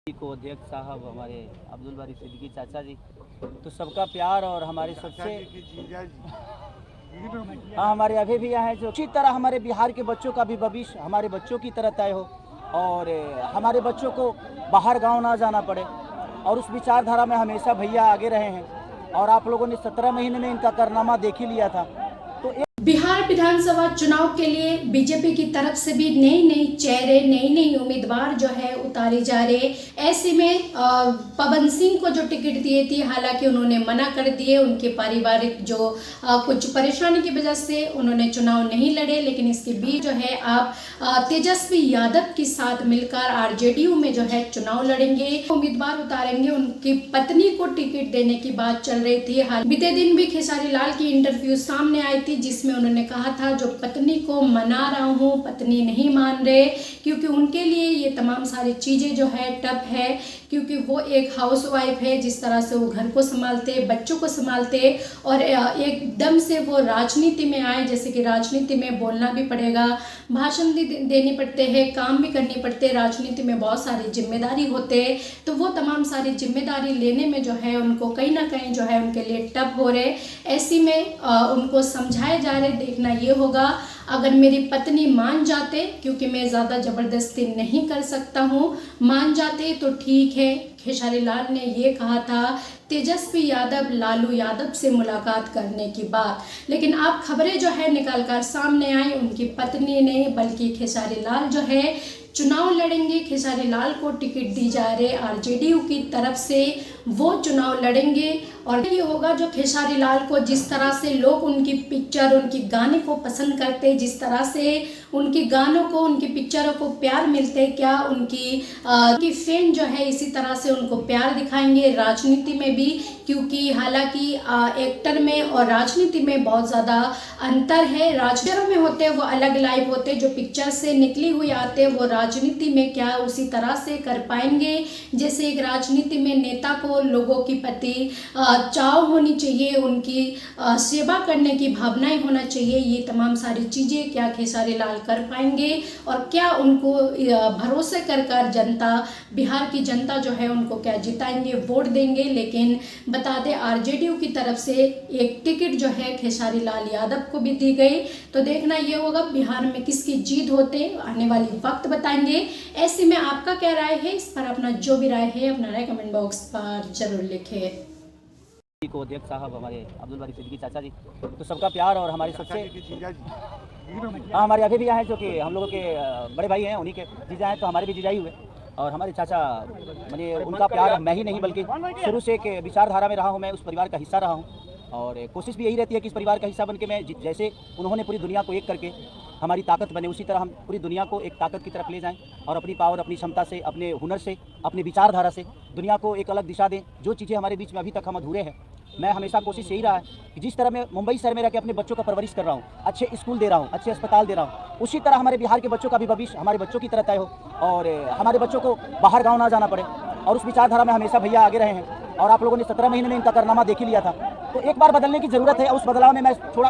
को अध्यक्ष साहब हमारे अब्दुल बारी सिद्दीकी चाचा जी, तो सबका प्यार और हमारे सबसे हाँ हमारे अभी भी यहाँ है जो इसी तरह हमारे बिहार के बच्चों का भी भविष्य हमारे बच्चों की तरह तय हो और हमारे बच्चों को बाहर गांव ना जाना पड़े और उस विचारधारा में हमेशा भैया आगे रहे हैं और आप लोगों ने 17 महीने में इनका कारनामा देख ही लिया था। तो बिहार विधानसभा चुनाव के लिए बीजेपी की तरफ से भी नई चेहरे नई उम्मीदवार जो है उतारे जा रहे। ऐसे में पवन सिंह को जो टिकट दिए थी, हालांकि उन्होंने मना कर दिए, उनके पारिवारिक जो कुछ परेशानी की वजह से उन्होंने चुनाव नहीं लड़े। लेकिन इसके बीच जो है आप तेजस्वी यादव के साथ मिलकर आरजेडीयू में जो है चुनाव लड़ेंगे, उम्मीदवार उतारेंगे। उनकी पत्नी को टिकट देने की बात चल रही थी। बीते दिन भी खेसारी लाल की इंटरव्यू सामने आई थी जिसमें उन्होंने कहा था जो पत्नी को मना रहा हूँ, पत्नी नहीं मान रहे, क्योंकि उनके लिए ये तमाम सारी चीज़ें जो है टफ है, क्योंकि वो एक हाउसवाइफ है। जिस तरह से वो घर को संभालते, बच्चों को संभालते और एकदम से वो राजनीति में आए, जैसे कि राजनीति में बोलना भी पड़ेगा, भाषण भी देने पड़ते हैं, काम भी करने पड़ते, राजनीति में बहुत सारी जिम्मेदारी होते, तो वो तमाम सारी जिम्मेदारी लेने में जो है उनको कहीं ना कहीं जो है उनके लिए टफ हो रहे। ऐसी में उनको समझाए जा रहे, देखना ये होगा अगर मेरी पत्नी मान जाते, क्योंकि मैं ज़्यादा ज़बरदस्ती नहीं कर सकता हूँ, मान जाते तो ठीक है। खेसारी लाल ने ये कहा था तेजस्वी यादव लालू यादव से मुलाकात करने की बात, लेकिन अब खबरें जो है निकालकर सामने आई, उनकी पत्नी नहीं बल्कि खेसारी लाल जो है चुनाव लड़ेंगे। खेसारी लाल को टिकट दी जा रही आरजेडीयू की तरफ से, वो चुनाव लड़ेंगे। और ये होगा जो खेसारी लाल को जिस तरह से लोग उनकी पिक्चर, उनकी गाने को पसंद करते, जिस तरह से उनके गानों को, उनकी पिक्चरों को प्यार मिलते, क्या उनकी फैन जो है इसी तरह से उनको प्यार दिखाएंगे राजनीति में भी, क्योंकि हालांकि एक्टर में और राजनीति में बहुत ज़्यादा अंतर है। राजनीतियों में होते वो अलग लाइफ होते, जो पिक्चर से निकली हुई आते वो राजनीति में क्या उसी तरह से कर पाएंगे। जैसे एक राजनीति में नेता को लोगों की प्रति चाव होनी चाहिए, उनकी सेवा करने की भावनाएं होना चाहिए, ये तमाम सारी चीज़ें क्या खेसारी लाल कर पाएंगे और क्या उनको भरोसे कर जनता, बिहार की जनता जो है उनको क्या जिताएंगे, वोट देंगे। लेकिन बता दें आरजेडीयू की तरफ से एक टिकट जो है खेसारी लाल यादव को भी दी गई, तो देखना ये होगा बिहार में किसकी जीत होते, आने वाली वक्त बताएंगे। ऐसे में आपका क्या राय है इस पर, अपना जो भी राय है अपना राय कमेंट बॉक्स पर जरूर लिखें। को अध्यक्ष साहब हमारे अब्दुल बारी सिद्दीकी चाचा जी, तो सबका प्यार और हमारे सबसे हाँ हमारे अभी भी यहाँ है जो कि हम लोगों के बड़े भाई हैं, उन्हीं के जीजा हैं, तो हमारे भी जीजाई हुए और हमारे चाचा, मैंने उनका प्यार मैं ही नहीं बल्कि शुरू से एक विचारधारा में रहा हूँ, मैं उस परिवार का हिस्सा रहा हूँ और कोशिश भी यही रहती है कि इस परिवार का हिस्सा बन के मैं जैसे उन्होंने पूरी दुनिया को एक करके हमारी ताकत बने, उसी तरह हम पूरी दुनिया को एक ताकत की तरफ ले जाएं और अपनी पावर, अपनी क्षमता से, अपने हुनर से, अपनी विचारधारा से दुनिया को एक अलग दिशा दें। जो चीज़ें हमारे बीच में अभी तक हम अधूरे हैं, मैं हमेशा कोशिश यही रहा है कि जिस तरह मैं मुंबई शहर में रह के अपने बच्चों का परवरिश कर रहा हूँ, अच्छे स्कूल दे रहा हूँ, अच्छे अस्पताल दे रहा हूँ, उसी तरह हमारे बिहार के बच्चों का भी भविष्य हमारे बच्चों की तरह तय हो और हमारे बच्चों को बाहर गाँव ना जाना पड़े और उस विचारधारा में हमेशा भैया आगे रहे हैं और आप लोगों ने 17 महीने में इनका कारनामा देख ही लिया था। तो एक बार बदलने की ज़रूरत है, उस बदलाव में मैं थोड़ा